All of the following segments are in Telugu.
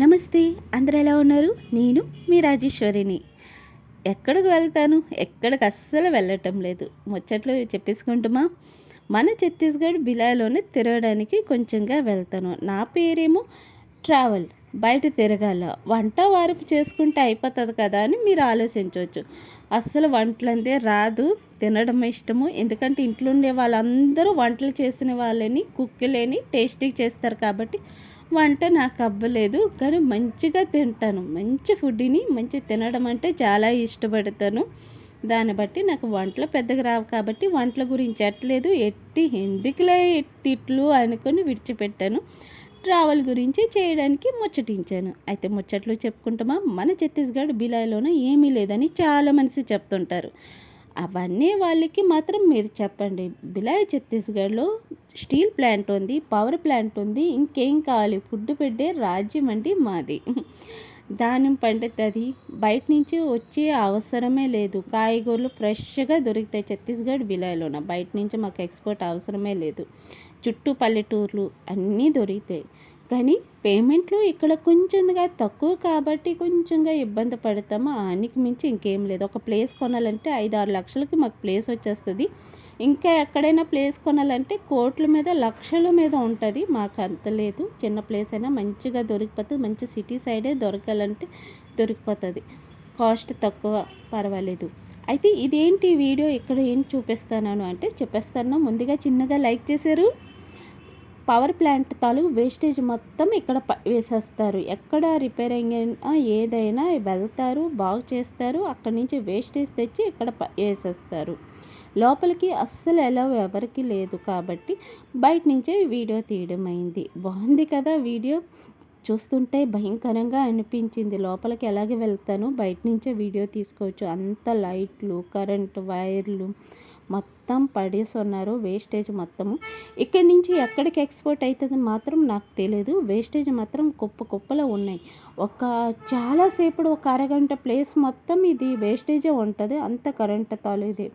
నమస్తే, అందరూ ఎలా ఉన్నారు? నేను మీ రాజేశ్వరిని. ఎక్కడికి వెళ్తాను, ఎక్కడికి అస్సలు వెళ్ళటం లేదు. ముచ్చట్లు చెప్పేసుకుంటామా. మన ఛత్తీస్గఢ్ బిలాలోనే తిరగడానికి కొంచెంగా వెళ్తాను. నా పేరేమో ట్రావెల్. బయట తిరగాల, వంట వార్పు చేసుకుంటే అయిపోతుంది కదా అని మీరు ఆలోచించవచ్చు. అస్సలు వంటలందే రాదు, తినడం ఇష్టము. ఎందుకంటే ఇంట్లో ఉండే వాళ్ళందరూ వంటలు చేసిన వాళ్ళని, కుక్కులేని టేస్టీగా చేస్తారు కాబట్టి వంట నాకు అవ్వలేదు. కానీ మంచిగా తింటాను. మంచి ఫుడ్ని మంచి తినడం అంటే చాలా ఇష్టపడతాను. దాన్ని బట్టి నాకు వంటలు పెద్దగా రావు కాబట్టి వంటల గురించి ఎట్టలేదు, ఎందుకులే తిట్లు అనుకొని విడిచిపెట్టాను. ట్రావెల్ గురించి చేయడానికి ముచ్చటించాను. అయితే ముచ్చట్లు చెప్పుకుంటామా. మన ఛత్తీస్గఢ్ బిలాయిలోన ఏమీ లేదని చాలా మనిషి చెప్తుంటారు. అవన్నీ వాళ్ళకి మాత్రం మీరు చెప్పండి. బిలాయ్ ఛత్తీస్గఢ్లో స్టీల్ ప్లాంట్ ఉంది, పవర్ ప్లాంట్ ఉంది, ఇంకేం కావాలి? ఫుడ్ పెట్టే రాజ్యం అండి మాది. ధాన్యం పండుతుంది, బయట నుంచి వచ్చే అవసరమే లేదు. కాయగూరలు ఫ్రెష్గా దొరుకుతాయి ఛత్తీస్గఢ్ బిలాయ్లోన. బయట నుంచి మాకు ఎక్స్పోర్ట్ అవసరమే లేదు. చుట్టూ పల్లెటూర్లు అన్నీ దొరుకుతాయి. కానీ పేమెంట్లు ఇక్కడ కొంచెంగా తక్కువ కాబట్టి కొంచెంగా ఇబ్బంది పడతాము. ఆనికి మించి ఇంకేం లేదు. ఒక ప్లేస్ కొనాలంటే 5-6 లక్షలకి మాకు ప్లేస్ వచ్చేస్తుంది. ఇంకా ఎక్కడైనా ప్లేస్ కొనాలంటే కోట్ల మీద, లక్షల మీద ఉంటుంది. మాకు అంత లేదు. చిన్న ప్లేస్ అయినా మంచిగా దొరికిపోతుంది. మంచి సిటీ సైడే దొరకాలంటే దొరికిపోతుంది. కాస్ట్ తక్కువ, పర్వాలేదు. అయితే ఇదేంటి వీడియో ఇక్కడ ఏం చూపిస్తాను అంటే చెప్పేస్తాను. ముందుగా చిన్నగా లైక్ చేశారు. పవర్ ప్లాంట్ తాలూకు వేస్టేజ్ మొత్తం ఇక్కడ వేసేస్తారు. ఎక్కడ రిపేరింగ్ ఏదైనా వెళ్తారు, బాగు చేస్తారు. అక్కడి నుంచి వేస్టేజ్ తెచ్చి ఇక్కడ వేసేస్తారు. లోపలికి అస్సలు ఎలా ఎవరికి లేదు కాబట్టి బయట నుంచే వీడియో తీయడం అయింది. బాగుంది కదా వీడియో. చూస్తుంటే భయంకరంగా అనిపించింది. లోపలికి ఎలాగే వెళ్తాను, బయట నుంచే వీడియో తీసుకోవచ్చు. అంత లైట్లు, కరెంటు వైర్లు మొత్తం పడేస్తున్నారు. వేస్టేజ్ మొత్తము ఇక్కడి నుంచి ఎక్కడికి ఎక్స్పోర్ట్ అవుతుంది మాత్రం నాకు తెలియదు. వేస్టేజ్ మాత్రం కుప్పలో ఉన్నాయి. చాలాసేపు ఒక అరగంట ప్లేస్ మొత్తం ఇది వేస్టేజే ఉంటుంది. అంత కరెంట్ తాలూది.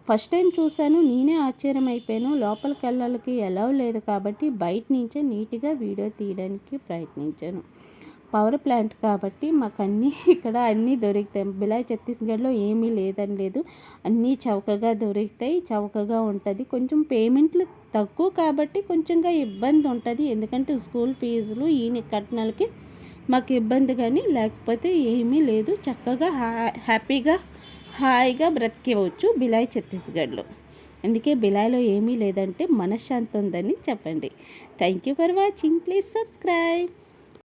ఫస్ట్ టైం చూశాను, నేనే ఆశ్చర్యం అయిపోయాను. లోపలికి వెళ్ళాలకి ఎలా లేదు కాబట్టి బయట నుంచే నీట్గా వీడియో తీయడానికి ప్రయత్నించాను. పవర్ ప్లాంట్ కాబట్టి మాకు ఇక్కడ అన్నీ దొరుకుతాయి. బిలాయ్ ఛత్తీస్గఢ్లో ఏమీ లేదని లేదు, అన్నీ చౌకగా దొరుకుతాయి. చౌకగా ఉంటుంది. కొంచెం పేమెంట్లు తక్కువ కాబట్టి కొంచెంగా ఇబ్బంది ఉంటుంది. ఎందుకంటే స్కూల్ ఫీజులు ఈయన కట్నాలకి మాకు ఇబ్బంది, కానీ లేకపోతే ఏమీ లేదు. చక్కగా హాయిగా బ్రతికేవచ్చు బిలాయ్ ఛత్తీస్గఢ్లో. అందుకే బిలాయ్లో ఏమీ లేదంటే మనశ్శాంతి ఉందని చెప్పండి. Thank you for watching. Please subscribe.